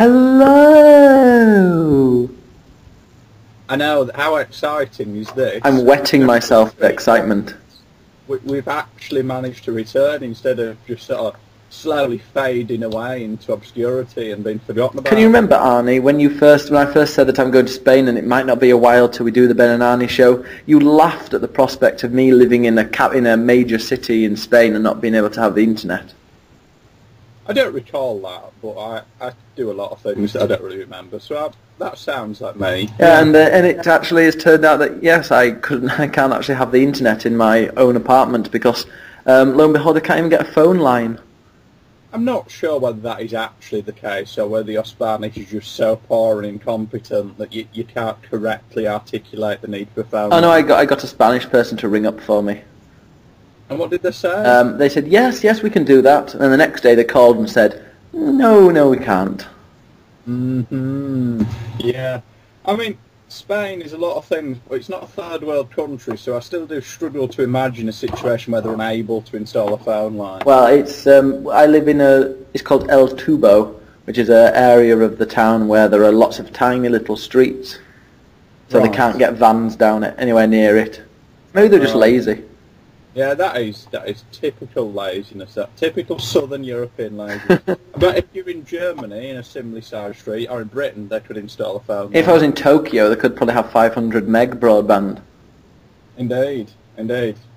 Hello! I know, how exciting is this? I'm wetting myself with excitement. We've actually managed to return instead of just sort of slowly fading away into obscurity and being forgotten about. Can you remember, Arnie, when I first said that I'm going to Spain and it might not be a while till we do the Ben Arnie Show, you laughed at the prospect of me living in a major city in Spain and not being able to have the internet. I don't recall that, but I do a lot of things that I don't really remember, so that sounds like me. Yeah, and it actually has turned out that, yes, I can't actually have the internet in my own apartment because, lo and behold, I can't even get a phone line. I'm not sure whether that is actually the case, or whether your Spanish is just so poor and incompetent that you can't correctly articulate the need for a phone. Oh no, I got a Spanish person to ring up for me. And what did they say? They said, yes, we can do that. And the next day they called and said, no, we can't. Yeah. I mean, Spain is a lot of things, but it's not a third world country, so I still do struggle to imagine a situation where they're unable to install a phone line. Well, I live in it's called El Tubo, which is an area of the town where there are lots of tiny little streets. So Right. they can't get vans down it anywhere near it. Maybe they're just lazy. Yeah, that is typical laziness, that typical Southern European laziness. But if you're in Germany in a similarly sized street, or in Britain, they could install a phone line. If I was in Tokyo, they could probably have 500 meg broadband. Indeed,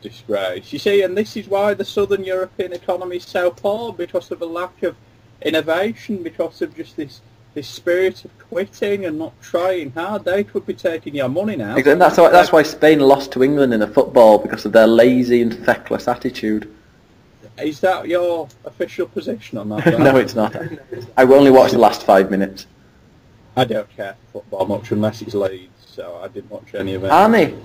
disgrace. You see, and this is why the Southern European economy is so poor, because of a lack of innovation, because of just this spirit of quitting and not trying hard. They could be taking your money now. Exactly. That's why Spain lost to England in a football, because of their lazy and feckless attitude. Is that your official position on that? No, it's not. I only watched the last 5 minutes. I don't care for football much unless it's Leeds, so I didn't watch any of it. Arnie,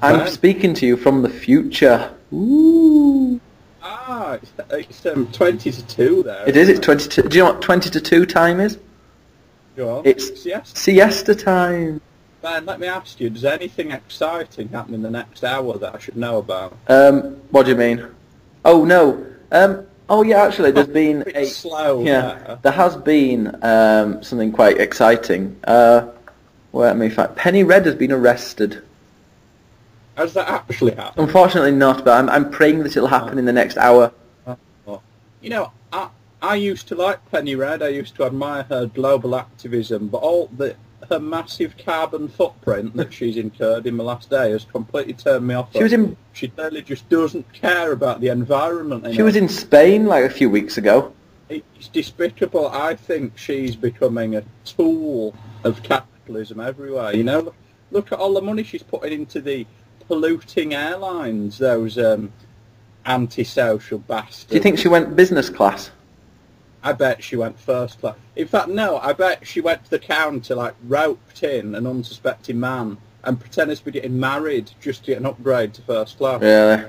I'm Ben? speaking to you from the future. Ooh. Ah, it's 20 to 2 there. It is, it's 22. Do you know what 20 to 2 time is? Go on. It's Yes. siesta time. Ben, let me ask you, does anything exciting happen in the next hour that I should know about? What do you mean? Oh, no. Oh, yeah, actually, there's been a bit slow there. there has been something quite exciting. In fact, Penny Red has been arrested. Has that actually happened? Unfortunately not, but I'm praying that it'll happen in the next hour. You know, I used to like Penny Red. I used to admire her global activism, but her massive carbon footprint that she's incurred in the last day has completely turned me off. She clearly just doesn't care about the environment. She was in Spain like a few weeks ago. It's despicable. I think she's becoming a tool of capitalism everywhere. You know, look at all the money she's putting into the polluting airlines, those antisocial bastards. Do you think she went business class? I bet she went first class. In fact, no, I bet she went to the counter, like, roped in an unsuspecting man and pretended to be getting married just to get an upgrade to first class. Really?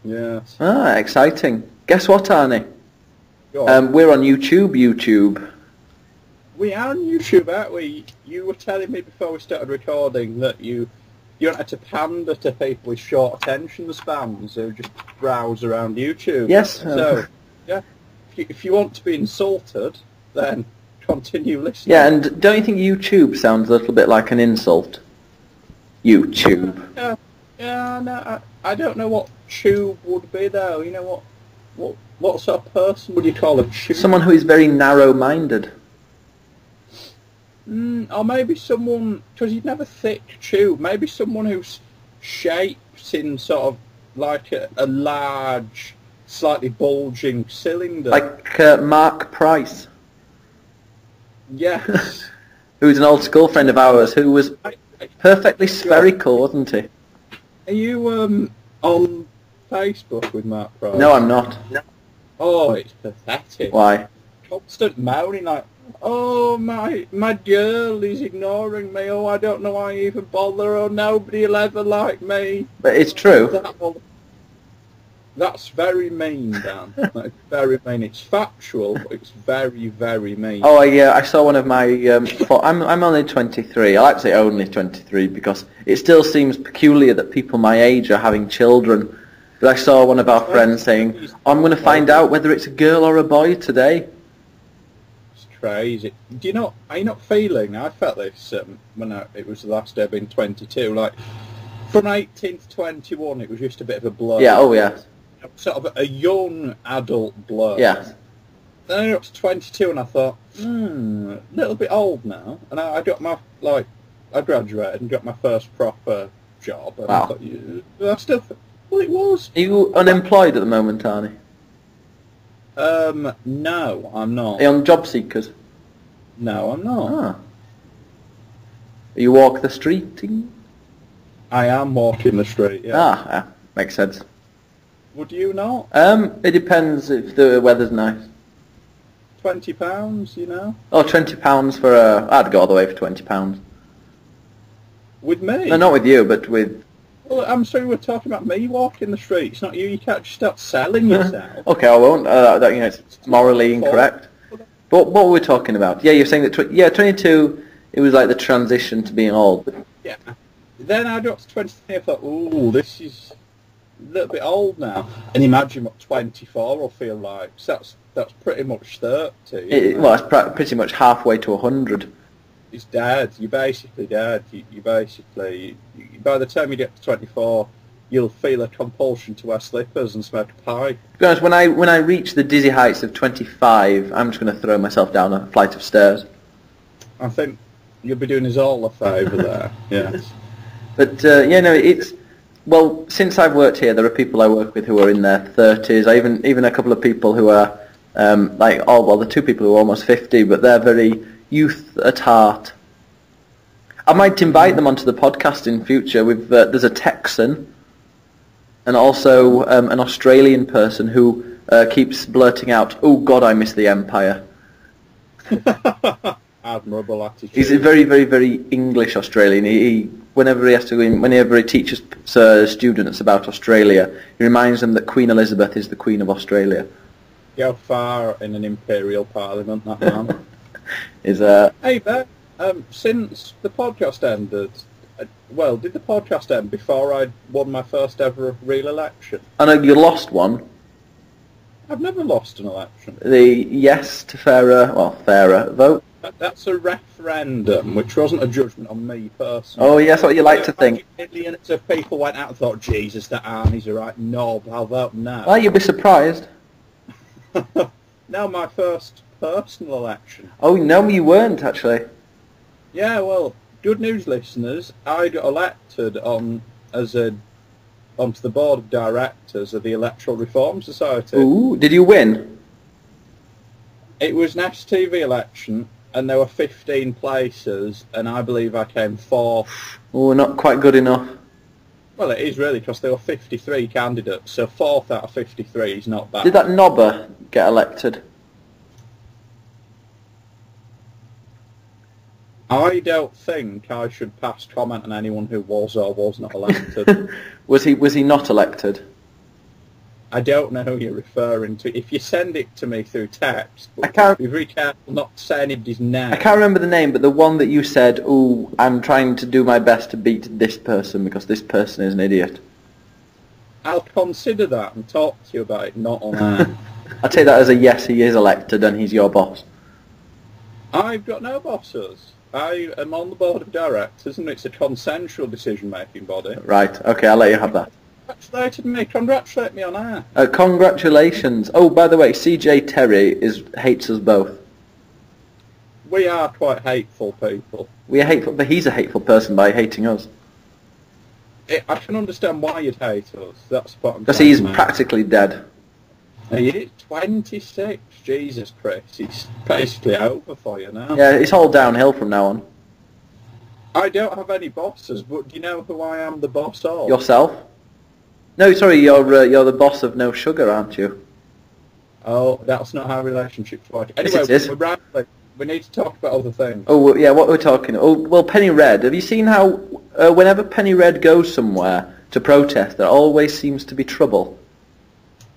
Yes. Ah, exciting. Guess what, Arnie? Go on. We're on YouTube. We are on YouTube, aren't we? You were telling me before we started recording that you wanted to pander to people with short attention spans who just browse around YouTube. Yes. So, yeah, if you want to be insulted, then continue listening. Yeah, and don't you think YouTube sounds a little bit like an insult? YouTube. Yeah, no, I don't know what tube would be though. You know what sort of person would you call a tube? Someone who is very narrow-minded. Or maybe someone, because you'd never thick tube, maybe someone who's shaped in sort of like a large, slightly bulging cylinder. Like Mark Price. Yes. Who's an old school friend of ours, who was perfectly spherical, wasn't he? Are you on Facebook with Mark Price? No, I'm not. Oh, it's pathetic. Why? Constant moaning like, oh, my girl is ignoring me, oh, I don't know why I even bother, oh, nobody will ever like me. But it's true. That's very mean, Dan. That's very mean. It's factual, but it's very, very mean. Oh, I saw one of my... I'm only 23. I like to say only 23 because it still seems peculiar that people my age are having children. But I saw one of our friends saying, I'm going to find out whether it's a girl or a boy today. crazy. Are you not feeling, I felt this when it was the last day being 22, like, from 18 to 21 it was just a bit of a blur. Yeah, oh yeah. Sort of a young adult blur. Yeah. Then I got to 22 and I thought, a little bit old now. And I got I graduated and got my first proper job. And Wow. I still thought, well, it was. Are you unemployed at the moment, Arnie? No, I'm not. Are you on job seekers? No, I'm not. Ah. You walk the street? I am walking the street, yeah. Yeah, makes sense. Would you not? It depends if the weather's nice. £20, you know? Oh, £20 for I'd go all the way for £20. With me? No, not with you, but with... Well, I'm sorry, we're talking about me walking the street. It's not you. You can't just start selling yourself. Okay, I won't. It's morally incorrect. But what were we talking about? Yeah, you're saying that 22, it was like the transition to being old. Yeah. Then I got to 23, I thought, ooh, this is a little bit old now. And imagine what 24 will feel like. So that's pretty much 30. Well, it's pretty much halfway to 100. It's dead. You're basically dead. You basically, by the time you get to 24, you'll feel a compulsion to wear slippers and smoke a pipe. To be honest, when I reach the dizzy heights of 25, I'm just going to throw myself down a flight of stairs. I think you'll be doing us all a favour there. Yes. But well, since I've worked here, there are people I work with who are in their 30s. I even a couple of people who are the two people who are almost 50, but they're very youth at heart. I might invite them onto the podcast in future. There's a Texan and also an Australian person who keeps blurting out, "Oh God, I miss the Empire." Admirable attitude. He's a very, very, very English Australian. Whenever he teaches students about Australia, he reminds them that Queen Elizabeth is the Queen of Australia. Go far in an imperial parliament, that man. Hey Ben, since the podcast ended, did the podcast end before I won my first ever real election? I know you lost one. I've never lost an election. The yes to fairer vote. That's a referendum, which wasn't a judgment on me personally. Oh, yes, what you like to think. Millions of people went out and thought, Jesus, that Arnie's a right knob, I'll vote no. Well, you'd be surprised. Now my first personal election. Oh, no, you weren't, actually. Yeah, well, good news, listeners. I got elected onto the board of directors of the Electoral Reform Society. Ooh, did you win? It was an STV election, and there were 15 places, and I believe I came fourth. Oh, not quite good enough. Well, it is really, because there were 53 candidates, so fourth out of 53 is not bad. Did that knobber get elected? I don't think I should pass comment on anyone who was or was not elected. Was he not elected? I don't know who you're referring to. If you send it to me through text, I can't. be very careful not to say anybody's name. I can't remember the name, but the one that you said, "Oh, I'm trying to do my best to beat this person because this person is an idiot." I'll consider that and talk to you about it, not on air. I'll take that as a yes, he is elected and he's your boss. I've got no bosses. I am on the board of directors, and it's a consensual decision-making body. Right, okay, I'll let you have that. Congratulate me on air. Congratulations. Oh, by the way, CJ Terry hates us both. We are quite hateful people. We are hateful, but he's a hateful person by hating us. I can understand why you'd hate us. That's what I'm Because saying, he's mate. practically dead. He is 26. Jesus Christ, it's basically over for you now. Yeah, it's all downhill from now on. I don't have any bosses, but do you know who I am the boss of? Yourself? No, sorry, you're the boss of No Sugar, aren't you? Oh, that's not how relationships work. Anyway, Yes, it is. we're rambling. We need to talk about other things. Oh, yeah, what we're talking... Oh, well, Penny Red. Have you seen how whenever Penny Red goes somewhere to protest, there always seems to be trouble?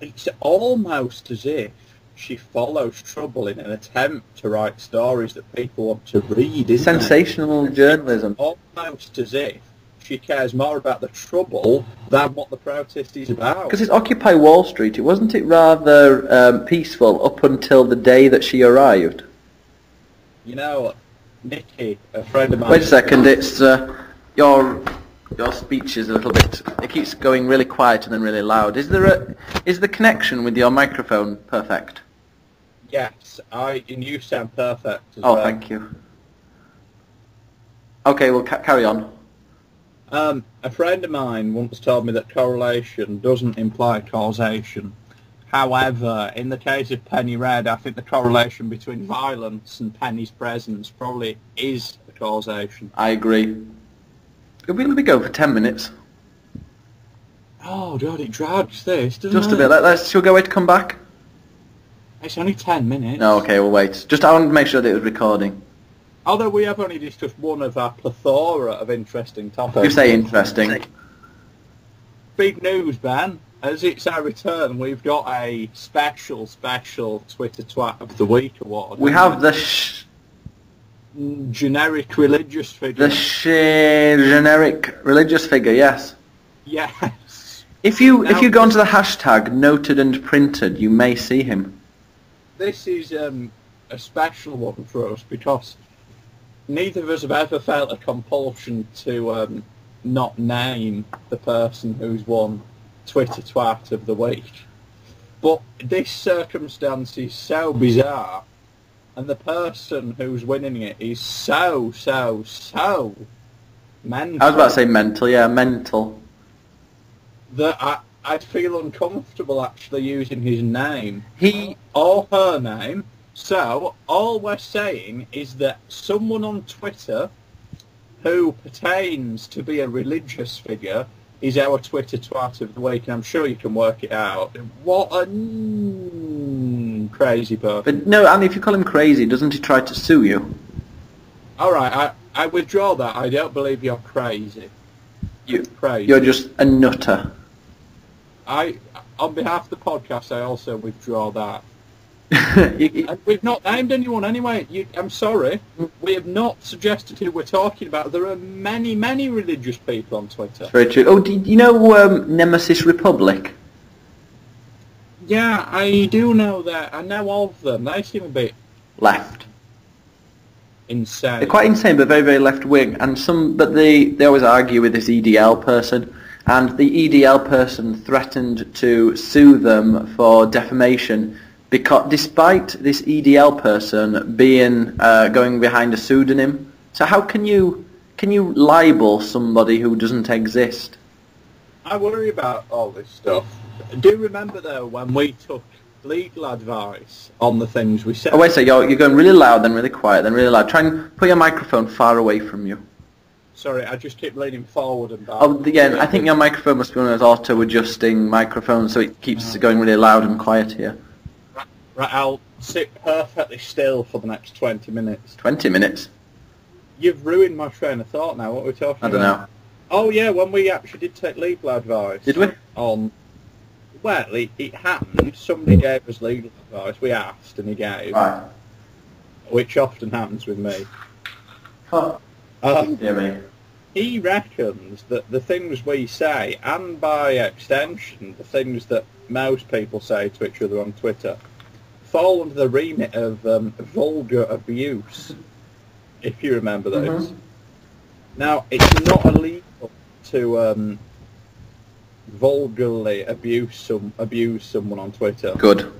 It's almost as if she follows trouble in an attempt to write stories that people want to read, isn't it? Sensational journalism. Almost as if she cares more about the trouble than what the protest is about. Because it's Occupy Wall Street. Wasn't it rather peaceful up until the day that she arrived? You know, Nicky, a friend of mine... Wait a second, it's your speech is a little bit... It keeps going really quiet and then really loud. Is the connection with your microphone perfect? Yes, and you sound perfect as well. well. Thank you. Okay, well, carry on. A friend of mine once told me that correlation doesn't imply causation. However, in the case of Penny Red, I think the correlation between violence and Penny's presence probably is a causation. I agree. We'll be going for 10 minutes. Oh, God, it drags this, doesn't it? Just a bit. Shall we go wait to come back? It's only 10 minutes. No, okay, we'll wait. I want to make sure that it was recording. Although we have only discussed one of our plethora of interesting topics. You say interesting. Big news, Ben. As it's our return, we've got a special Twitter Twat of the Week award. We have the generic religious figure. The generic religious figure, yes. Yes. If you go onto the hashtag noted and printed, you may see him. This is a special one for us because neither of us have ever felt a compulsion to not name the person who's won Twitter Twat of the Week. But this circumstance is so bizarre, and the person who's winning it is so mental. I was about to say mental, yeah, mental. That I'd feel uncomfortable actually using his name. Or her name. So, all we're saying is that someone on Twitter who pertains to be a religious figure is our Twitter Twat of the Week, and I'm sure you can work it out. What a crazy person. But no, and if you call him crazy, doesn't he try to sue you? Alright, I withdraw that. I don't believe you're crazy. You're just a nutter. On behalf of the podcast, I also withdraw that. And we've not named anyone anyway. I'm sorry. We have not suggested who we're talking about. There are many religious people on Twitter. Very true. Oh, do you know Nemesis Republic? Yeah, I do know that. I know of them. They seem a bit... left. Insane. They're quite insane, but very, very left-wing. But they always argue with this EDL person. And the EDL person threatened to sue them for defamation because despite this EDL person being going behind a pseudonym. So how can you libel somebody who doesn't exist? I worry about all this stuff. Do you remember though when we took legal advice on the things we said? Oh wait a second, you're going really loud, then really quiet, then really loud. Try and put your microphone far away from you. Sorry, I just keep leaning forward and back. Oh yeah, I think your microphone must be one of those auto-adjusting microphones, so it keeps going really loud and quiet here. Right, I'll sit perfectly still for the next 20 minutes. 20 minutes? You've ruined my train of thought now. What are we talking about? I don't know. Oh yeah, when we actually did take legal advice. Did we? Well, it happened. Somebody gave us legal advice. We asked and he gave. Right. Which often happens with me. Huh. Yeah, mate. He reckons that the things we say, and by extension, the things that most people say to each other on Twitter, fall under the remit of vulgar abuse, if you remember those. Mm-hmm. Now, it's not illegal to vulgarly abuse someone on Twitter. Good.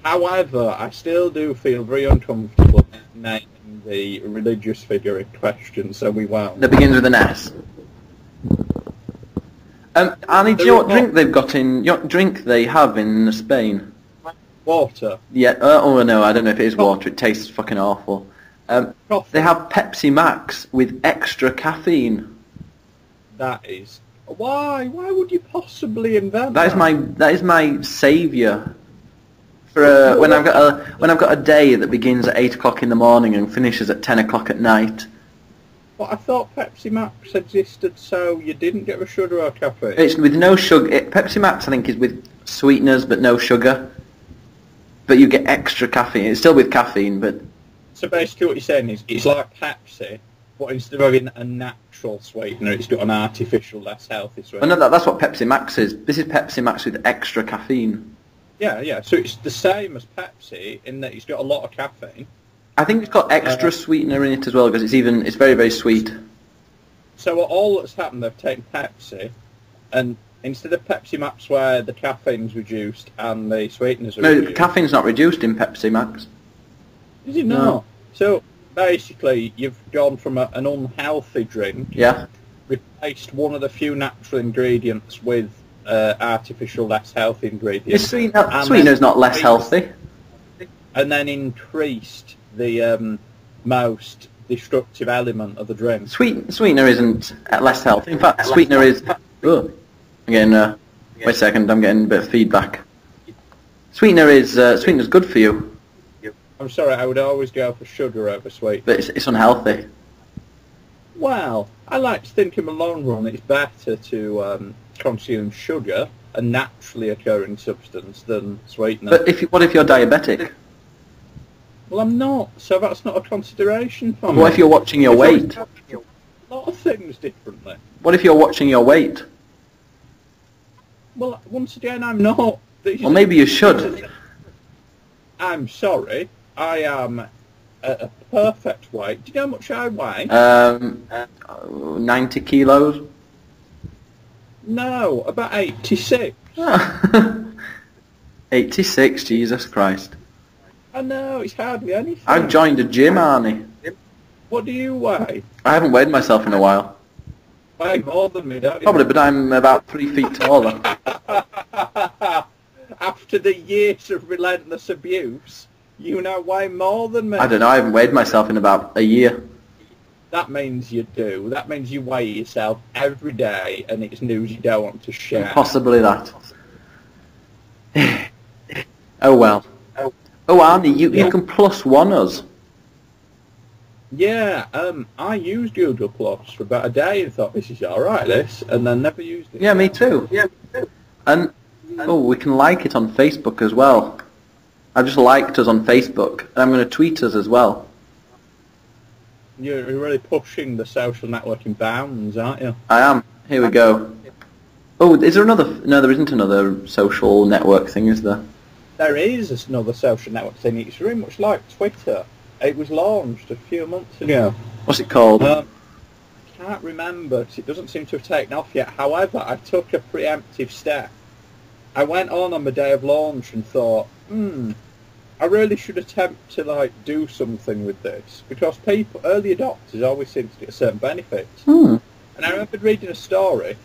However, I still do feel very uncomfortable naming the religious figure in question, so we won't. That begins with an S. Arnie, do you know what drink they've got in? What drink they have in Spain? Water. Yeah. Oh no, I don't know if it is water. It tastes fucking awful. They have Pepsi Max with extra caffeine. That is. Why? Why would you possibly invent that? That is my saviour. For when I've got a day that begins at 8 o'clock in the morning and finishes at 10 o'clock at night. Well, I thought Pepsi Max existed so you didn't get with sugar or caffeine. It's with no sugar. Pepsi Max, I think, is with sweeteners but no sugar. But you get extra caffeine. It's still with caffeine, but... So basically what you're saying is it's like Pepsi, but instead of having a natural sweetener, it's got an artificial, less healthy sweetener. Oh, no, that's what Pepsi Max is. This is Pepsi Max with extra caffeine. Yeah. So it's the same as Pepsi in that it's got a lot of caffeine, I think it's got extra sweetener in it as well because it's very, very sweet. So all that's happened, they've taken Pepsi, and instead of Pepsi Max where the caffeine's reduced and the sweeteners are reduced... No, caffeine's not reduced in Pepsi Max. Is it not? No. So basically, you've gone from an unhealthy drink, Yeah. replaced one of the few natural ingredients with artificial, less healthy ingredients. Sweetener's not less healthy. And then increased the most destructive element of the drink. Sweetener isn't less healthy. In fact, sweetener is... Oh, again, wait a second, I'm getting a bit of feedback. Sweetener's good for you. I'm sorry, I would always go for sugar over sweet. But it's unhealthy. Well, I like to think in the long run it's better to consume sugar, a naturally occurring substance, than sweetener. But what if you're diabetic? Well, I'm not, so that's not a consideration for me. What if you're watching your weight? A lot of things differently. What if you're watching your weight? Well, once again, I'm not. Well, maybe you should. I'm sorry. I am at a perfect weight. Do you know how much I weigh? 90 kilos. No, about 86. 86, Jesus Christ. I know, it's hardly anything. I've joined a gym, Arnie. What do you weigh? I haven't weighed myself in a while. Weigh more than me, don't you? Probably, but I'm about 3 feet taller. After the years of relentless abuse, you now weigh more than me. I don't know, I haven't weighed myself in about a year. That means you do. That means you weigh yourself every day, and it's news you don't want to share. Possibly that. Oh well. Oh, Arnie, you can +1 us. Yeah, I used Google Plus for about a day and thought, this is alright, this, and then never used it. Yeah, me too. And, we can like it on Facebook as well. I just liked us on Facebook, and I'm going to tweet us as well. You're really pushing the social networking bounds, aren't you? I am. Here we go. Oh, is there another... No, there isn't another social network thing, is there? There is another social network thing. It's very much like Twitter. It was launched a few months ago. What's it called? I can't remember, because it doesn't seem to have taken off yet. However, I took a preemptive step. I went on the day of launch and thought, I really should attempt to do something with this, because early adopters always seem to get certain benefits. And I remember reading a story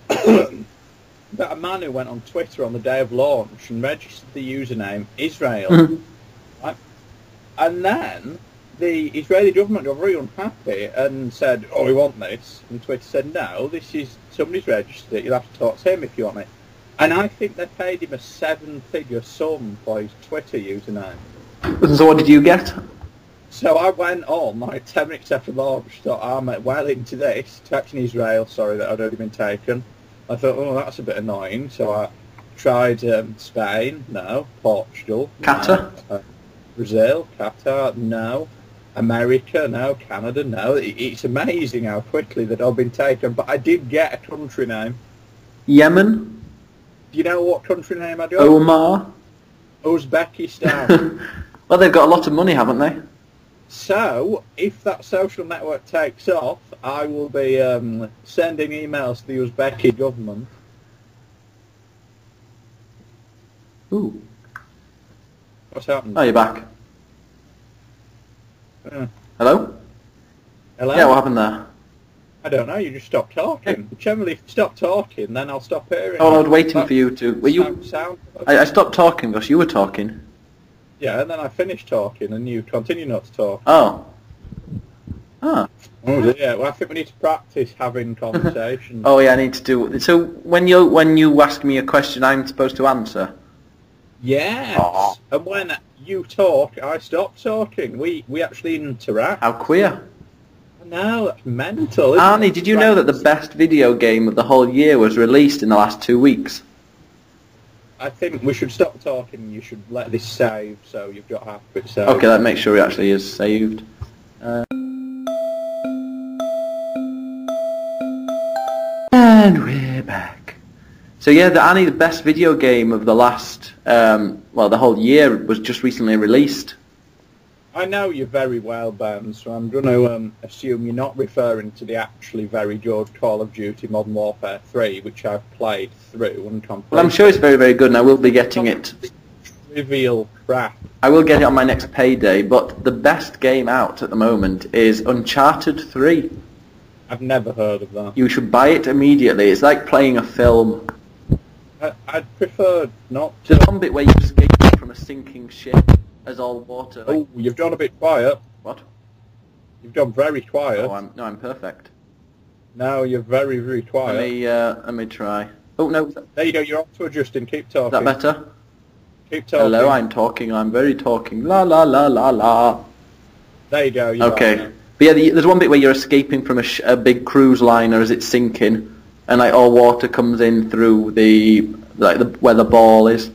about a man who went on Twitter on the day of launch and registered the username Israel. Right? And then the Israeli government got very unhappy and said, oh, we want this. And Twitter said, no, somebody's registered it, you'll have to talk to him if you want it. And I think they paid him a 7-figure sum for his Twitter username. So what did you get? So I went on, 10 minutes after launch, thought, I'm well into this, texting Israel, sorry that I'd already been taken. I thought, oh, that's a bit annoying, so I tried Spain, no. Portugal, Qatar? No. Brazil, Qatar, no. America, no. Canada, no. It's amazing how quickly they'd all been taken, but I did get a country name. Yemen? Do you know what country name I got? Omar? Uzbekistan. Well, they've got a lot of money, haven't they? So, if that social network takes off, I will be sending emails to the Uzbeki government. Ooh. What's happened? Oh, you're back. Hello? Hello? Yeah, what happened there? I don't know, you just stopped talking. Generally, if you stop talking, then I'll stop hearing. Oh, I was waiting for you to... Were you... I stopped talking because you were talking. Yeah, and then I finished talking and you continue not to talk. Oh. Ah. Oh, yeah, well, I think we need to practice having conversations. Oh, yeah, I need to do... So, when you ask me a question, I'm supposed to answer? Yes. Oh. And when you talk, I stop talking. We actually interact. How queer. No, that's mental. Arnie, did you know that the best video game of the whole year was released in the last 2 weeks? I think we should stop talking. You should let this save, so you've got half of it saved. Okay, that makes sure it actually is saved. And we're back. So yeah, Arnie, the best video game of the last, the whole year was just recently released. I know you very well, Ben, so I'm going to assume you're not referring to the actually very good Call of Duty Modern Warfare 3, which I've played through and completed. Well, I'm sure it's very, very good, and I will be getting it. Trivial crap. I will get it on my next payday, but the best game out at the moment is Uncharted 3. I've never heard of that. You should buy it immediately. It's like playing a film. I'd prefer not to. There's one bit where you escape from a sinking ship as all water. Oh, you've gone a bit quiet. What? You've gone very quiet. Oh, I'm perfect. No, you're very, very quiet. Let me try. Oh, no. There you go, you're off to adjusting. Keep Is talking. that better? Keep talking. Hello, I'm talking. I'm very talking. La la la la la. There you go. Okay. But yeah, there's one bit where you're escaping from a big cruise liner as it's sinking, and like all water comes in through where the ball is.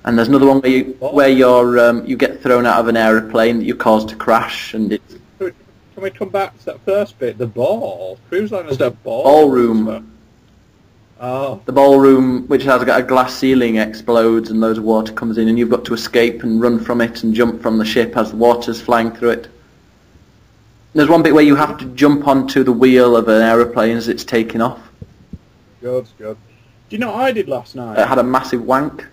And there's another one where you get thrown out of an aeroplane that you cause to crash, and it's... Can we come back to that first bit? The ball. Cruise liners have balls. Ballroom. Oh. The ballroom, which has got a glass ceiling, explodes and loads of water comes in, and you've got to escape and run from it and jump from the ship as the water's flying through it. There's one bit where you have to jump onto the wheel of an aeroplane as it's taking off. Good. Do you know what I did last night? It had a massive wank.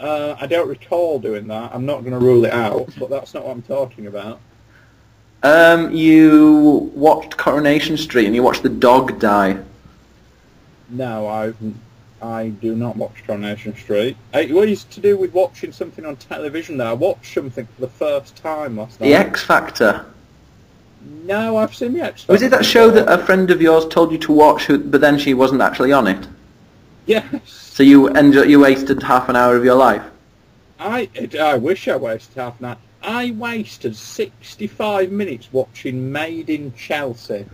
I don't recall doing that. I'm not going to rule it out, but that's not what I'm talking about. You watched Coronation Street and you watched the dog die. No, I do not watch Coronation Street. What is to do with watching something on television there? I watched something for the first time last night. The X Factor. No, I've seen the X Factor. Was it that show that a friend of yours told you to watch, but then she wasn't actually on it? Yes. So you wasted half an hour of your life? I wish I wasted half an hour. I wasted 65 minutes watching Made in Chelsea.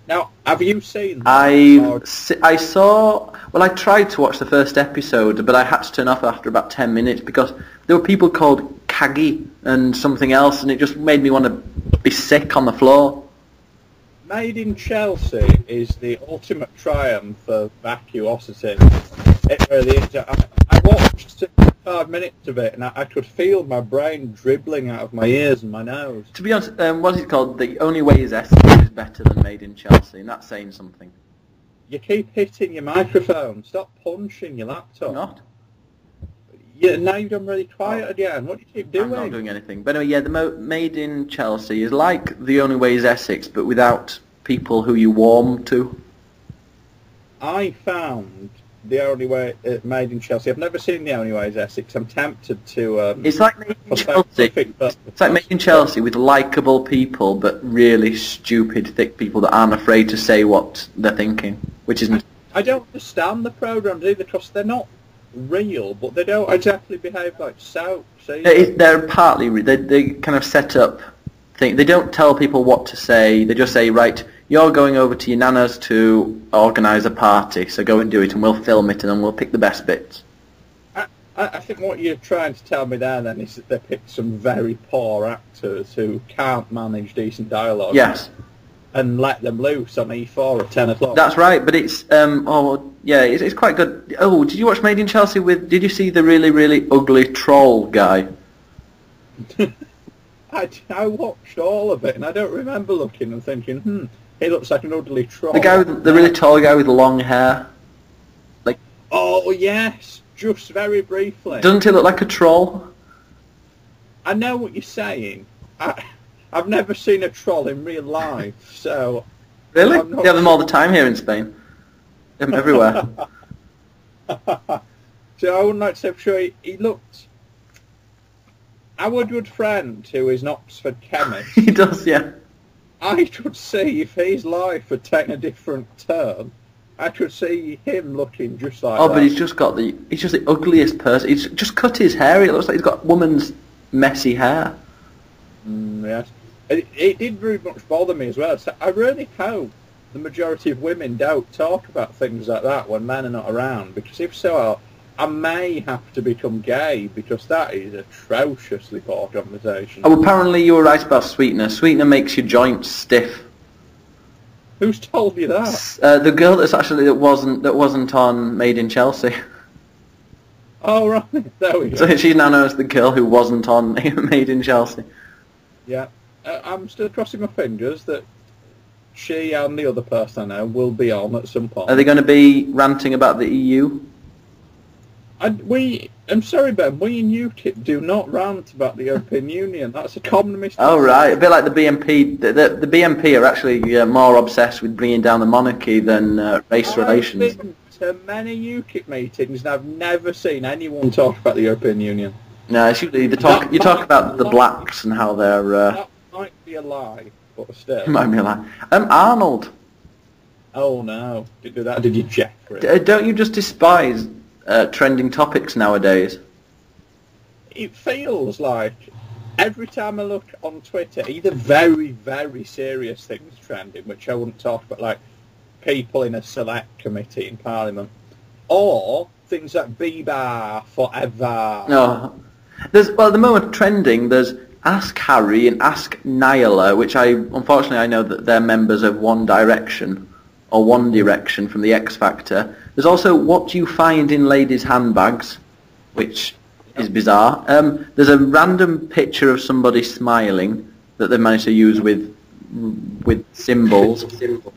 Now, have you seen that? I saw... Well, I tried to watch the first episode, but I had to turn off after about 10 minutes because there were people called Kagi and something else, and it just made me want to be sick on the floor. Made in Chelsea is the ultimate triumph of vacuosity. It really is. I watched 65 minutes of it, and I could feel my brain dribbling out of my ears and my nose. To be honest, what is it called? The Only Way is Essex is better than Made in Chelsea, and that's saying something. You keep hitting your microphone. Stop punching your laptop. Not? Yeah, now you've gone really quiet again. What do you keep doing? I'm not doing anything. But anyway, yeah, the Made in Chelsea is like The Only Way is Essex, but without people who you warm to. I found The Only Way Made in Chelsea. I've never seen The Only Way is Essex. I'm tempted to... it's like Made in Chelsea. It's like Made in Chelsea with likeable people, but really stupid, thick people that aren't afraid to say what they're thinking, which isn't... I don't understand the programmes either, because they're not real, but they don't exactly behave like soaps either. They're partly... They kind of set up... They don't tell people what to say. They just say, right, you're going over to your nana's to organise a party, so go and do it, and we'll film it, and then we'll pick the best bits. I think what you're trying to tell me there, then, is that they picked some very poor actors who can't manage decent dialogue. Yes. And let them loose on E4 at 10 o'clock. That's right, but it's, it's quite good. Oh, did you watch Made in Chelsea did you see the really, really ugly troll guy? I watched all of it, and I don't remember looking and thinking, he looks like an ugly troll. The really tall guy with long hair. Like. Oh, yes, just very briefly. Doesn't he look like a troll? I know what you're saying. I've never seen a troll in real life, so... Really? They have them all the time here in Spain. They have them everywhere. So I wouldn't like to say for sure he looked... Our good friend, who is an Oxford chemist... He does, yeah. I could see, if his life had taken a different turn, I could see him looking just like that. Oh, but he's just the ugliest person. He's just cut his hair. It looks like he's got woman's messy hair. Yes. It did very much bother me as well. So I really hope the majority of women don't talk about things like that when men are not around, because if so, I may have to become gay, because that is atrociously poor conversation. Oh, apparently you were right about sweetener. Sweetener makes your joints stiff. Who's told you that? The girl that wasn't on Made in Chelsea. Oh, right. There we go. So she's now known as the girl who wasn't on Made in Chelsea. Yeah. I'm still crossing my fingers that she and the other person I know will be on at some point. Are they going to be ranting about the EU? I'm sorry, Ben, we in UKIP do not rant about the European Union. That's a common mistake. Oh, right. A bit like the BNP. The BNP are actually more obsessed with bringing down the monarchy than race relations. I've been to many UKIP meetings and I've never seen anyone talk about the European Union. No, it's usually you talk about the blacks and how they're... That might be a lie, but still. It might be a lie. Arnold. Oh, no. Did you check for it? Don't you just despise trending topics nowadays? It feels like every time I look on Twitter, either very, very serious things trending, which I wouldn't talk about, like people in a select committee in Parliament, or things like Bieber forever. No. At the moment trending, there's Ask Harry and Ask Nyla, which unfortunately I know that they're members of One Direction, or One Direction from the X Factor. There's also What You Find in Ladies' Handbags, which is bizarre. There's a random picture of somebody smiling that they've managed to use with symbols.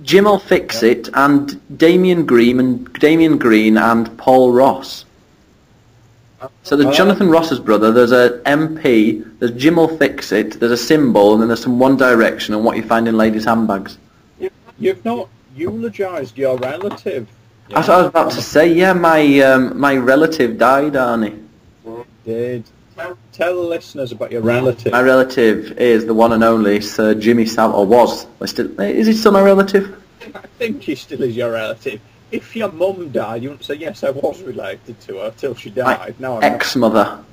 Jim'll Fix It and Damien Green and Paul Ross. So there's Jonathan Ross's brother, there's a MP, there's Jim'll Fix It, there's a symbol, and then there's some One Direction and What You Find in Ladies' Handbags. You've not eulogised your relative. That's what I was about to say. Yeah, my relative died, Arnie. Did. Tell the listeners about your relative. My relative is the one and only Sir Jimmy Savile, or was. Is he still my relative? I think he still is your relative. If your mum died, you wouldn't say, yes, I was related to her till she died. No, I'm ex-mother.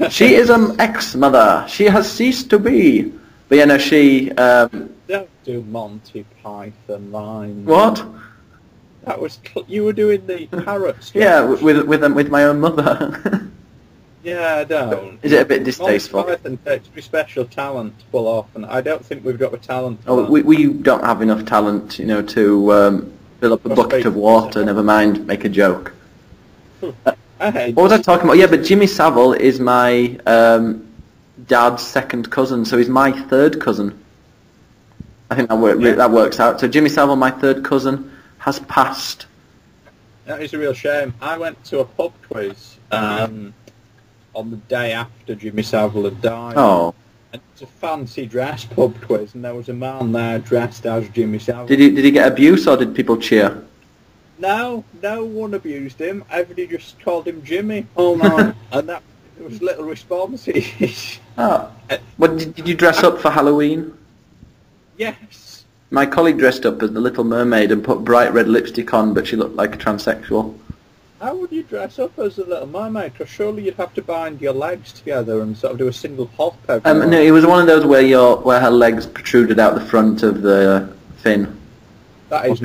She is an ex-mother. She has ceased to be. But yeah, no, she... Don't do Monty Python lines. What? That was... You were doing the parrot sketch. Yeah, with my own mother. Yeah, don't. Is it a bit distasteful? Monty Python takes pretty special talent to pull off, and I don't think we've got the talent for Oh, that. we don't have enough talent, to fill up a bucket of water, never mind make a joke. What was I talking about? Yeah, but Jimmy Savile is my dad's second cousin, so he's my third cousin. I think that works out. So Jimmy Savile, my third cousin, has passed. That is a real shame. I went to a pub quiz on the day after Jimmy Savile had died. Oh. And it was a fancy dress pub quiz, and there was a man there dressed as Jimmy Savile. Did he get abuse, or did people cheer? No one abused him. Everybody just called him Jimmy all night, and there was little response. Oh. What, did you dress up for Halloween? Yes. My colleague dressed up as the Little Mermaid and put bright red lipstick on, but she looked like a transsexual. How would you dress up as the Little Mermaid? Because surely you'd have to bind your legs together and sort of do a single hop everywhere. No, it was one of those where her legs protruded out the front of the fin. That is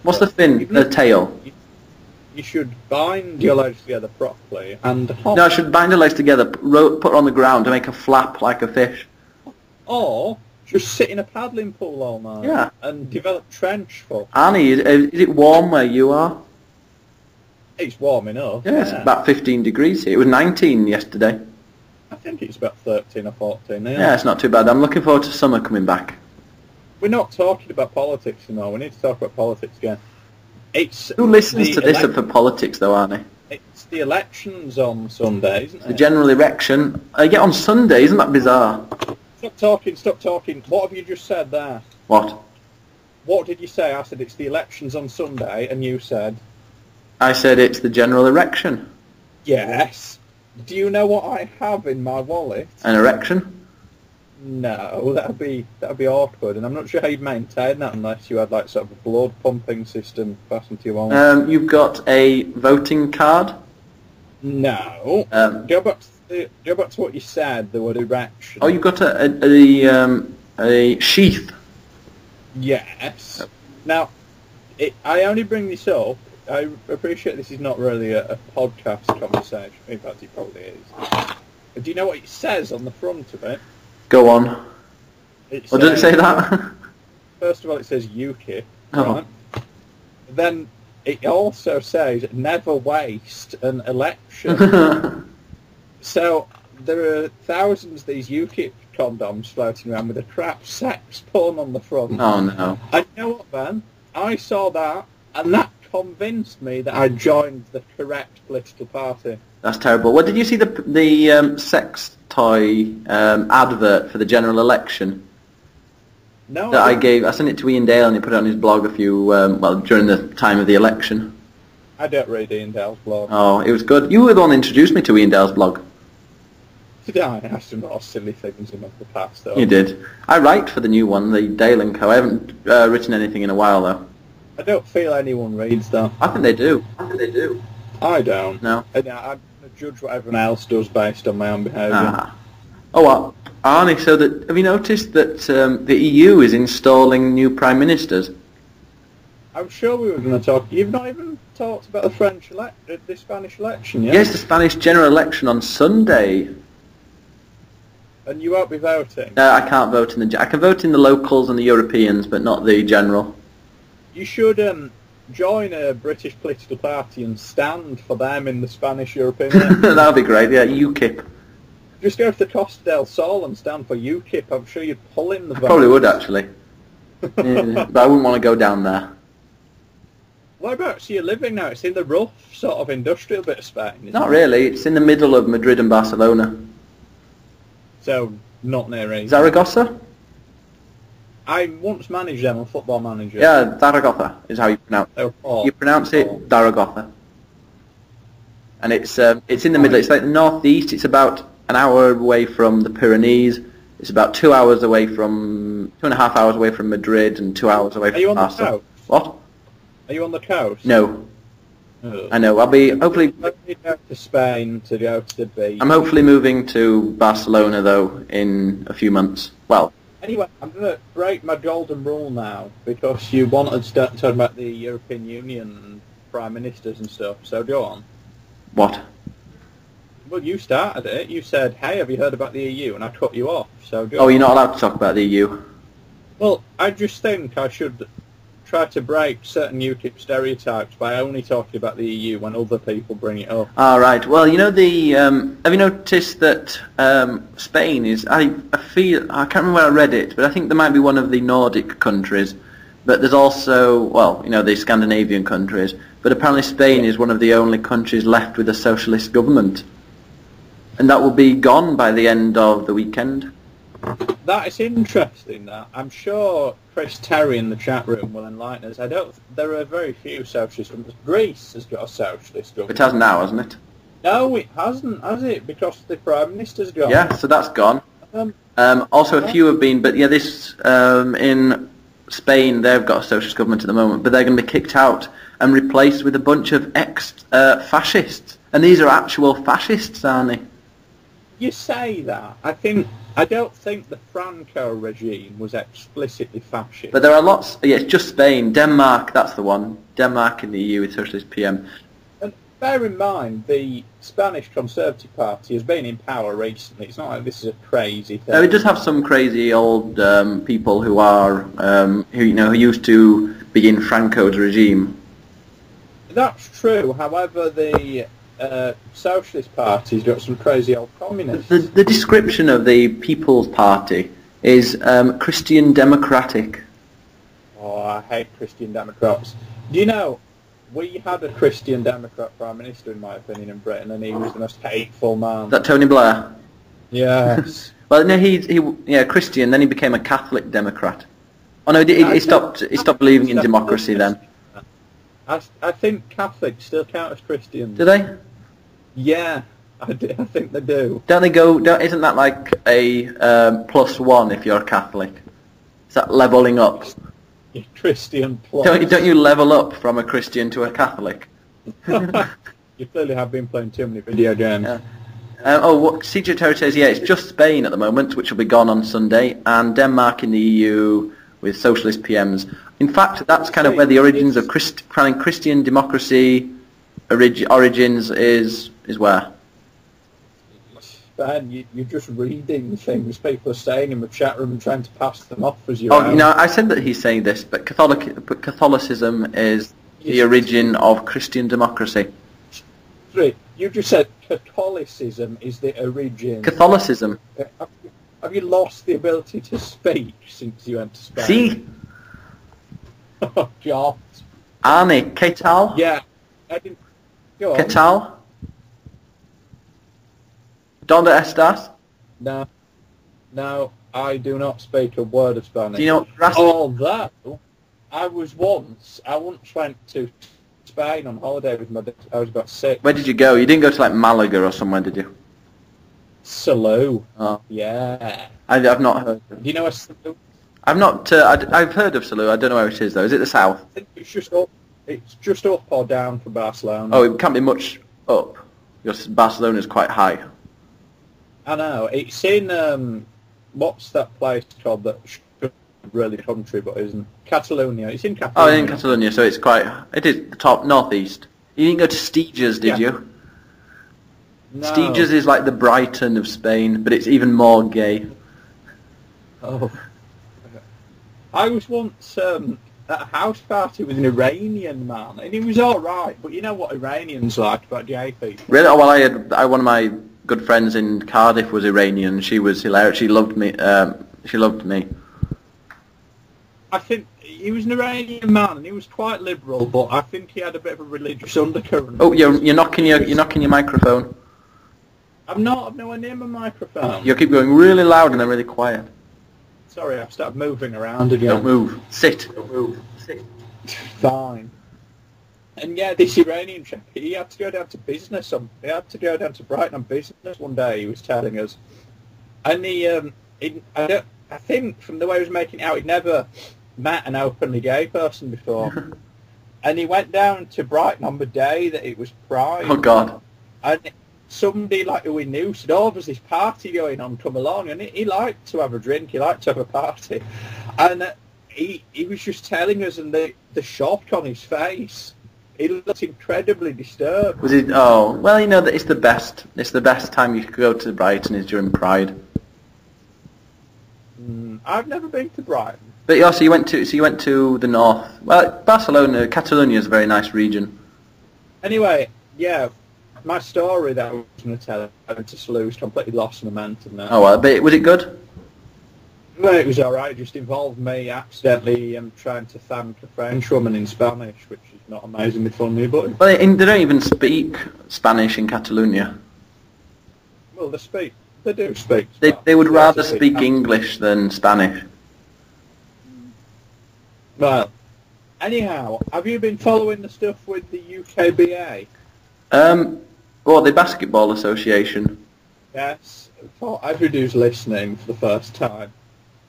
What's the fin? The tail. You should bind your legs together properly and hop. No, I should bind her legs together, put her on the ground to make her flap like a fish. Or just sit in a paddling pool all night. Yeah. And develop trench foot. Arnie, is it warm where you are? It's warm enough. Yeah, it's about 15 degrees here. It was 19 yesterday. I think it's about 13 or 14 now. Yeah, it's not too bad. I'm looking forward to summer coming back. We're not talking about politics anymore. We need to talk about politics again. Who listens to this for politics, though, Arnie? It's the elections on Sunday, isn't it? The general election. On Sunday, isn't that bizarre? Stop talking. What have you just said there? What? What did you say? I said it's the elections on Sunday, and you said... I said it's the general erection. Yes. Do you know what I have in my wallet? An erection? No, that'd be awkward, and I'm not sure how you'd maintain that unless you had like sort of a blood pumping system fastened to your wallet. You've got a voting card? No. Go back to what you said. The word erection. Oh, you've got a sheath. Yes. Now, I only bring this up. I appreciate this is not really a podcast conversation. In fact, it probably is. Do you know what it says on the front of it? Go on. Does it say that? First of all, it says UKIP. Oh. Right? Then it also says never waste an election. So there are thousands of these UKIP condoms floating around with a crap sex porn on the front. Oh no. And you know what, Ben? I saw that, and that convinced me that I joined the correct political party. That's terrible. Well, did you see the sex toy advert for the general election? No. That I sent it to Ian Dale, and he put it on his blog a few during the time of the election. I don't read Ian Dale's blog. Oh, it was good. You were the one who introduced me to Ian Dale's blog. Did I? I asked him a lot of silly things in the past, though. You did. I write for the new one, the Dale & Co. I haven't written anything in a while, though. I don't feel anyone reads that. I think they do. I don't. No. I judge what everyone else does based on my own behaviour. Ah. Oh, well, Arnie, so have you noticed that the EU is installing new prime ministers? I'm sure we were going to talk. You've not even talked about the Spanish election yet? Yes, the Spanish general election on Sunday. And you won't be voting? No, I can't vote in I can vote in the locals and the Europeans, but not the general. You should join a British political party and stand for them in the Spanish European election. That would be great, yeah, UKIP. Just go to the Costa del Sol and stand for UKIP. I'm sure you'd pull in the vote. Probably would, actually. Yeah, but I wouldn't want to go down there. Whereabouts are you living now? It's in the rough, sort of industrial bit of Spain, isn't Not it? really, it's in the middle of Madrid and Barcelona. So, not near either. Zaragoza? I once managed them, a football manager. Yeah, Zaragoza is how you pronounce it. You pronounce it Zaragoza. And it's in the middle, it's like the northeast, it's about an hour away from the Pyrenees, it's about 2 hours away from, 2.5 hours away from Madrid and 2 hours away from Are you on Barcelona. the coast? What? Are you on the coast? No. Oh. I know, I'll be, hopefully, Let me go to Spain to go to the beach. I'm hopefully moving to Barcelona though in a few months. Well, Anyway, I'm going to break my golden rule now, because you wanted to start talking about the European Union and prime ministers and stuff, so go on. what? Well, you started it. You said, hey, have you heard about the EU? And I cut you off, so go Oh, on. you're not allowed to talk about the EU. Well, I just think I should try to break certain UKIP stereotypes by only talking about the EU when other people bring it up. All right. Well, you know have you noticed that Spain is? I feel I can't remember where I read it, but I think there might be one of the Nordic countries. But there's also, well, you know, the Scandinavian countries. But apparently Spain is one of the only countries left with a socialist government, and that will be gone by the end of the weekend. That is interesting. That I'm sure Chris Terry in the chat room will enlighten us. There are very few socialist governments. Greece has got a socialist government. It has now, hasn't it? No, it hasn't, has it? Because the Prime Minister's gone. Yeah, so that's gone. Also, a few have been, but yeah, this in Spain they've got a socialist government at the moment, but they're going to be kicked out and replaced with a bunch of ex-fascists, and these are actual fascists, aren't they? You say that. I don't think the Franco regime was explicitly fascist. But there are lots. Yeah, it's just Spain. Denmark, that's the one. Denmark in the EU with Socialist PM. And bear in mind, the Spanish Conservative Party has been in power recently. It's not like this is a crazy thing. No, it does have some crazy old people who are who used to be in Franco's regime. That's true. However, the Socialist Party's got some crazy old communists. The description of the People's Party is Christian Democratic. Oh, I hate Christian Democrats. Do you know, we had a Christian Democrat Prime Minister, in my opinion, in Britain, and he was the most hateful man. Is that Tony Blair? Yes. Well, no, he Christian, then he became a Catholic Democrat. Oh no, he stopped believing in democracy then. I think Catholics still count as Christians. Do they? Yeah, I think they do. Don't they go? Isn't that like a +1 if you're a Catholic? Is that leveling up? You're Christian plus. Don't you level up from a Christian to a Catholic? You clearly have been playing too many video games. Yeah. CJ Terry says, yeah, it's just Spain at the moment, which will be gone on Sunday, and Denmark in the EU with socialist PMs. In fact, that's kind of where the origins of Christian democracy origins is where. Ben, you're just reading things people are saying in the chat room and trying to pass them off as you. Oh, you know, I said that he's saying this, but Catholicism is the origin of Christian democracy? Three. You just said Catholicism is the origin. Catholicism. Have you lost the ability to speak since you went to Spain? See? Oh, God. Arnie, ¿qué tal? Yeah. I didn't... Go on. ¿Qué tal? ¿Dónde estás? No. No, I do not speak a word of Spanish. Do you know what grass... Although, I once went to Spain on holiday with my dad. I was about 6. Where did you go? You didn't go to like Malaga or somewhere, did you? Salou. Oh. Yeah. I've not heard of it. Do you know a Salou? I've not. I've heard of Salou. I don't know where it is though. Is it the south? I think it's just up or down from Barcelona. Oh, it can't be much up. Because Barcelona's quite high. I know. It's in what's that place called that should really country but isn't? Catalonia. It's in Catalonia. Oh, in Catalonia, so it's quite. It is the top northeast. You didn't go to Stiges, did you? No. Stiges is like the Brighton of Spain, but it's even more gay. Oh. I was once at a house party with an Iranian man, and he was all right. But you know what Iranians like about gay people? Really? Oh, well, one of my good friends in Cardiff was Iranian. She was hilarious. She loved me. She loved me. I think he was an Iranian man, and he was quite liberal, but I think he had a bit of a religious undercurrent. Oh, you're knocking your microphone. I'm nowhere near my microphone. You keep going really loud and then really quiet. Sorry, I've started moving around again. Don't move. Sit. Don't move. Sit. Fine. And yeah, this Iranian chap, he had to go down to business. He had to go down to Brighton on business one day. He was telling us, and I think from the way he was making it out, he'd never met an openly gay person before. And he went down to Brighton on the day that it was Pride. Oh God. And somebody like who we knew said, "Oh, there's this party going on, come along." And he liked to have a drink, he liked to have a party. And he was just telling us, and the shock on his face, he looked incredibly disturbed. Was it? Oh, well, you know that it's the best. It's the best time you could go to Brighton is during Pride. I've never been to Brighton. But also, you went to the north. Well, Barcelona, Catalonia is a very nice region. Anyway, yeah. My story that I was going to tell, I went to Salou, was completely lost momentum now. Oh, well, but was it good? Well, it was alright. It just involved me accidentally trying to thank a French woman in Spanish, which is not amazingly funny, but... Well, they don't even speak Spanish in Catalonia. Well, they do speak Spanish. They would rather speak English English than Spanish. Well, anyhow, have you been following the stuff with the UKBA? Well, the Basketball Association. Yes, for everybody who's listening for the first time,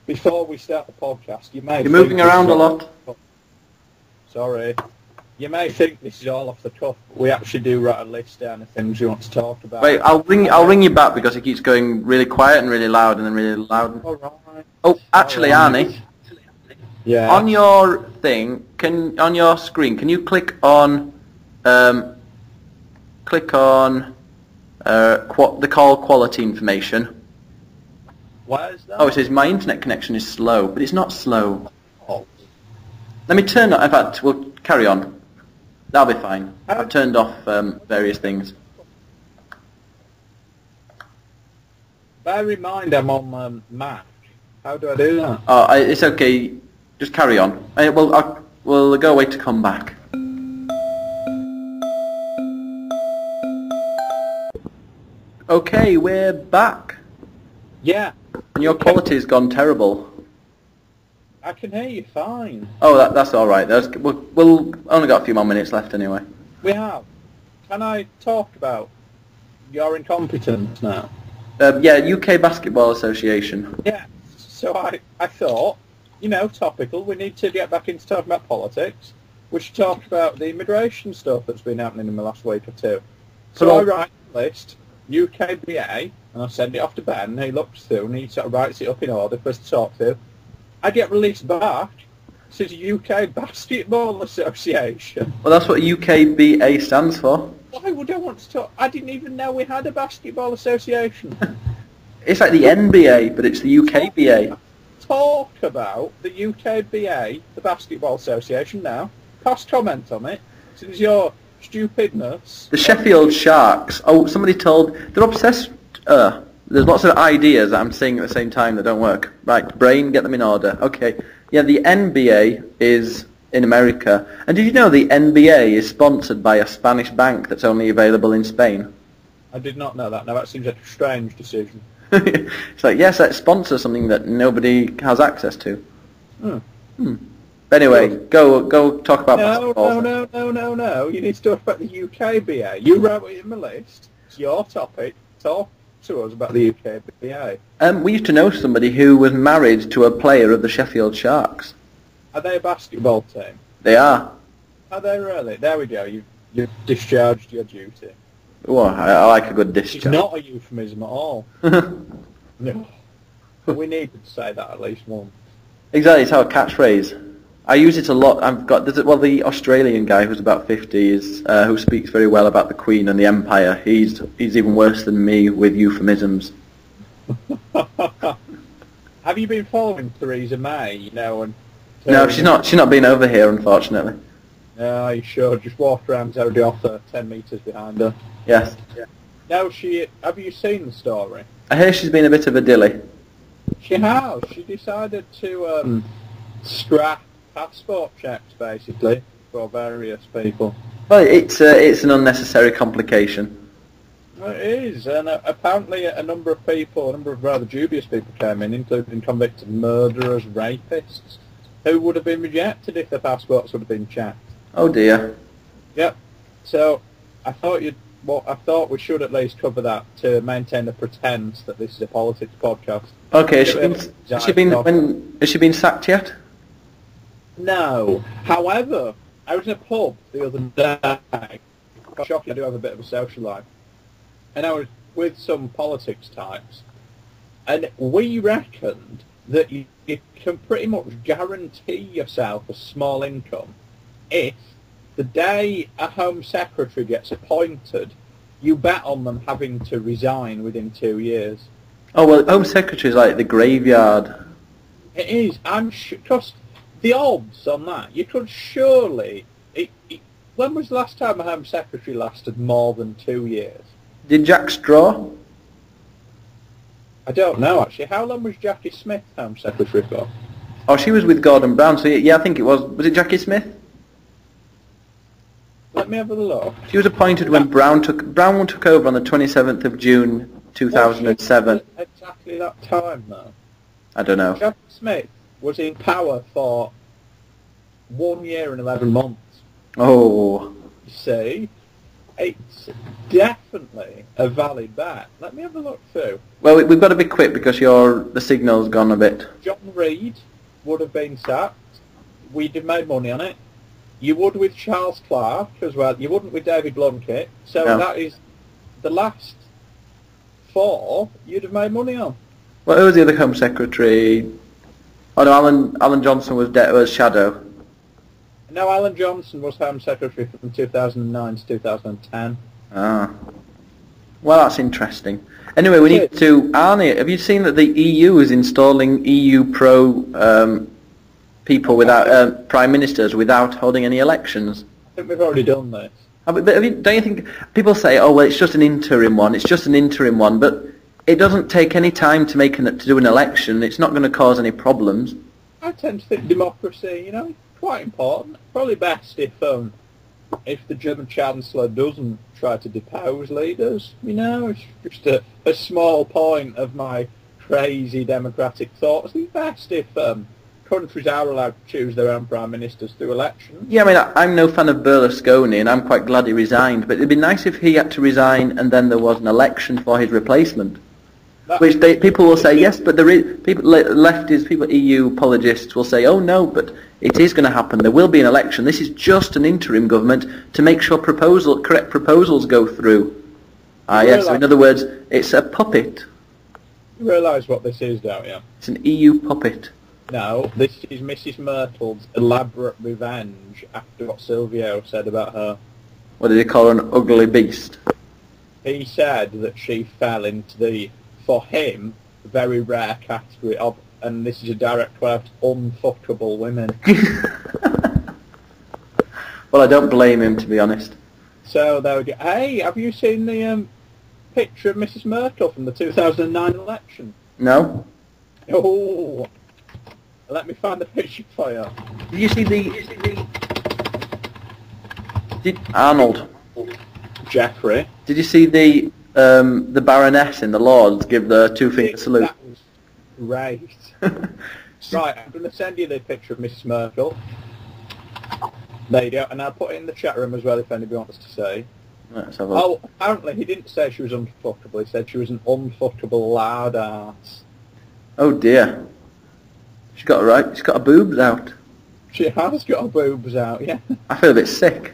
before we start the podcast, you're moving around a lot. Sorry. You may think this is all off the cuff, but we actually do write a list down of things we want to talk about. Wait, I'll ring you back because it keeps going really quiet and really loud and then really loud. All right. Oh, actually, Arnie. Yeah. On your thing, on your screen, can you click on the call quality information? Why is that? Oh, it says my internet connection is slow, but it's not slow. Oh. Let me turn off. In fact, we'll carry on. That'll be fine. I've turned off various things. Bear in mind, I'm on Mac. How do I do that? Oh, it's okay. Just carry on. We'll go away to come back. Okay, we're back. Yeah. And your quality's gone terrible. I can hear you fine. Oh, that's all right. We'll only got a few more minutes left anyway. We have. Can I talk about your incompetence now? Yeah, UK Basketball Association. Yeah. So I thought, topical. We need to get back into talking about politics. We should talk about the immigration stuff that's been happening in the last week or two. So I write a list, UKBA, and I send it off to Ben. He looks through and he sort of writes it up in order for us to talk to. I get released back. It says UK Basketball Association. Well, that's what UKBA stands for. Why would I want to talk? I didn't even know we had a basketball association. It's like the NBA, but it's the UKBA. Talk about the UKBA, the Basketball Association now. pass comment on it? Since your stupidness. The Sheffield Sharks. Oh, somebody told... They're obsessed... there's lots of ideas that I'm saying at the same time that don't work. Right, brain, get them in order. Okay. Yeah, the NBA is in America. And did you know the NBA is sponsored by a Spanish bank that's only available in Spain? I did not know that. Now that seems like a strange decision. It's like, yes, let's sponsor something that nobody has access to. Anyway, go talk about basketball. No. You need to talk about the UK BA. You wrote it in the list. It's your topic. Talk to us about the UK BA. We used to know somebody who was married to a player of the Sheffield Sharks. Are they a basketball team? They are. Are they really? There we go. You've discharged your duty. Oh, I like a good discharge. It's not a euphemism at all. No. We needed to say that at least once. Exactly, it's our catchphrase. I use it a lot. The Australian guy who's about 50 is who speaks very well about the Queen and the Empire. He's even worse than me with euphemisms. Have you been following Theresa May? No, she's not. She's not been over here, unfortunately. No, you should. Just walk around Zodi off 10 metres behind her. Yes. Yeah. No, have you seen the story? I hear she's been a bit of a dilly. She has. She decided to scrap passport checks, basically, for various people. Well, it's an unnecessary complication. Well, it is, and apparently a number of rather dubious people came in, including convicted murderers, rapists, who would have been rejected if their passports would have been checked. Oh dear. Yep. So I thought we should at least cover that to maintain the pretense that this is a politics podcast. Okay, has she been sacked yet? No. However, I was in a pub the other day. Shocking, I do have a bit of a social life. And I was with some politics types. And we reckoned that you can pretty much guarantee yourself a small income if the day a Home Secretary gets appointed, you bet on them having to resign within 2 years. Oh, well, Home Secretary is like the graveyard. It is. I'm sure, because the odds on that, you could surely... when was the last time a Home Secretary lasted more than 2 years? Did Jack Straw? I don't know, actually. How long was Jackie Smith Home Secretary for? Oh, she was with Gordon Brown, so yeah, I think it was... Was it Jackie Smith? Let me have a look. She was appointed when Brown took over on the 27th of June 2007. Exactly that time, though. I don't know. Jackie Smith was in power for 1 year and 11 months. Oh. You see? It's definitely a valid bet. Let me have a look through. Well, we've got to be quick because the signal's gone a bit. John Reid would have been sacked. We'd have made money on it. You would with Charles Clarke as well. You wouldn't with David Blunkett. So No. That is the last 4 you'd have made money on. Well, who was the other Home Secretary? Oh no, Alan Johnson was Shadow. No, Alan Johnson was Home Secretary from 2009 to 2010. Ah. Well, that's interesting. Anyway, we need to... Arnie, have you seen that the EU is installing EU pro people without... Prime Ministers without holding any elections? I think we've already done this. But don't you think... People say, oh, well, it's just an interim one, but it doesn't take any time to do an election. It's not going to cause any problems. I tend to think democracy, quite important. Probably best if the German Chancellor doesn't try to depose leaders. It's just a small point of my crazy democratic thoughts. It's best if countries are allowed to choose their own prime ministers through elections. Yeah, I mean, I'm no fan of Berlusconi, and I'm quite glad he resigned. But it'd be nice if he had to resign and then there was an election for his replacement. People will say yes, but people, EU apologists will say, oh no, but it is going to happen. There will be an election. This is just an interim government to make sure correct proposals go through. Yes. So in other words, it's a puppet. You realise what this is, don't you? It's an EU puppet. No, this is Mrs. Myrtle's elaborate revenge after what Silvio said about her. What did he call her, an ugly beast? He said that she fell into the, for him, very rare category of, and this is a direct quote, unfuckable women. Well, I don't blame him, to be honest. So there we go. Hey, have you seen the picture of Mrs. Merkel from the 2009 election? No? Oh, let me find the picture for you. Did you see Arnold? Jeffrey. Did you see the Baroness in the Lords give the two-finger salute? That was great. Right, I'm going to send you the picture of Mrs. Merkel. There you go, and I'll put it in the chat room as well if anybody wants to say. Let's have a look. Oh, apparently he didn't say she was unfuckable, he said she was an unfuckable lard ass. Oh dear. She's got her boobs out. She has got her boobs out, yeah. I feel a bit sick.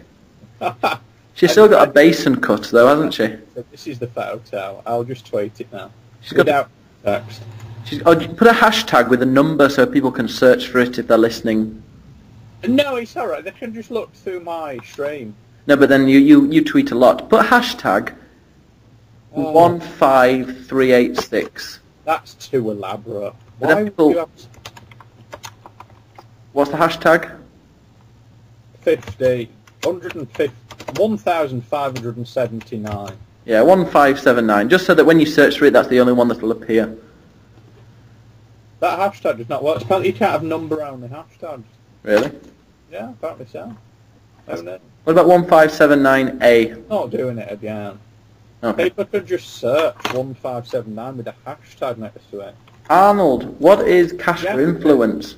She's still got a basin cut though, hasn't she? This is the photo. I'll just tweet it now. She's got without text. Put a hashtag with a number so people can search for it if they're listening. No, it's alright. They can just look through my stream. No, but then you tweet a lot. Put hashtag 15386. That's too elaborate. But then Why people- would you have What's the hashtag? 1,579. Yeah, 1579. Just so that when you search for it, that's the only one that'll appear. That hashtag does not work. Apparently you can't have number-only hashtags. Really? Yeah, apparently so. Don't know. What about 1579A? Not doing it again. Okay. People could just search 1579 with a hashtag next to it. Arnold, what is cash Yeah. for influence?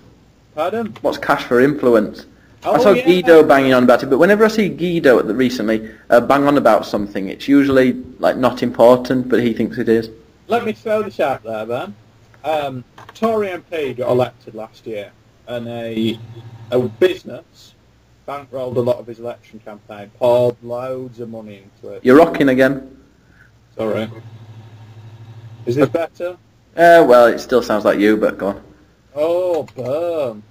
Pardon? What's cash for influence? I Oh, saw yeah. Guido banging on about it, but whenever I see Guido recently bang on about something, it's usually like not important, but he thinks it is. Let me throw this out there, then. Tory MP got elected last year, and a business bankrolled a lot of his election campaign, poured loads of money into it. You're rocking again. Sorry. Is this better? Well, it still sounds like you, but go on. Oh, burn.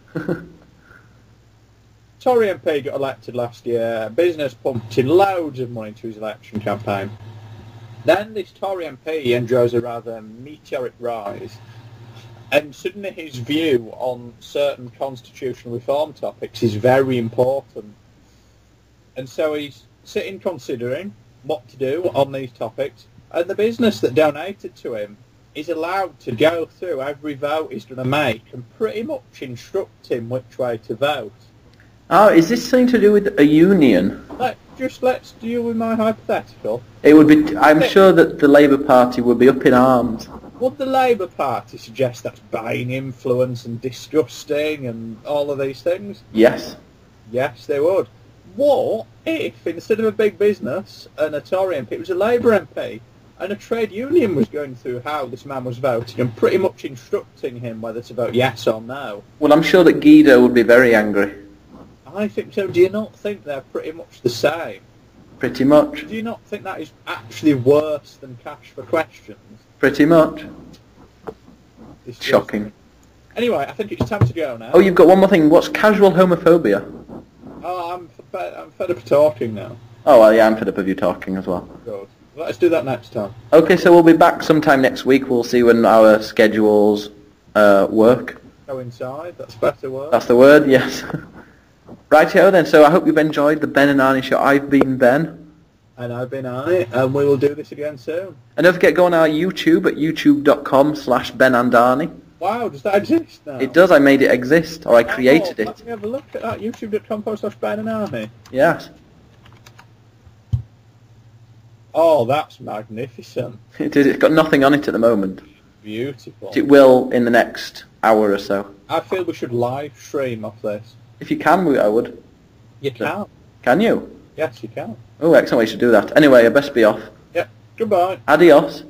Tory MP got elected last year. Business pumped in loads of money into his election campaign. Then this Tory MP enjoys a rather meteoric rise. And suddenly his view on certain constitutional reform topics is very important. And so he's sitting considering what to do on these topics. And the business that donated to him is allowed to go through every vote he's going to make and pretty much instruct him which way to vote. Oh, is this something to do with a union? Let's deal with my hypothetical. It would be. I'm sure that the Labour Party would be up in arms. Would the Labour Party suggest that's buying influence and disgusting and all of these things? Yes. Yes, they would. What if, instead of a big business and a Tory MP, it was a Labour MP and a trade union was going through how this man was voting and pretty much instructing him whether to vote yes or no? Well, I'm sure that Guido would be very angry. I think so. Do you not think they're pretty much the same? Pretty much. Do you not think that is actually worse than cash for questions? Pretty much. It's Shocking. Anyway, I think it's time to go now. Oh, you've got one more thing. What's casual homophobia? Oh, I'm fed up of talking now. Oh, well, yeah, I'm fed up of you talking as well. Good. Let's do that next time. Okay, so we'll be back sometime next week. We'll see when our schedules work. Coincide, that's a better word. That's the word, yes. Rightio then, so I hope you've enjoyed the Ben and Arnie Show. I've been Ben. And I've been Arnie, and we will do this again soon. And don't forget, go on our YouTube at youtube.com/BenandArnie. Wow, does that exist now? It does, I made it exist, or I created Let it. me have a look at that, youtube.com/Ben and Arnie. Yes. Oh, that's magnificent. It's got nothing on it at the moment. Beautiful. It will in the next hour or so. I feel we should live stream off this. If you can, I would. You can. Can you? Yes, you can. Oh, excellent, we should do that. Anyway, I best be off. Yep. Goodbye. Adios.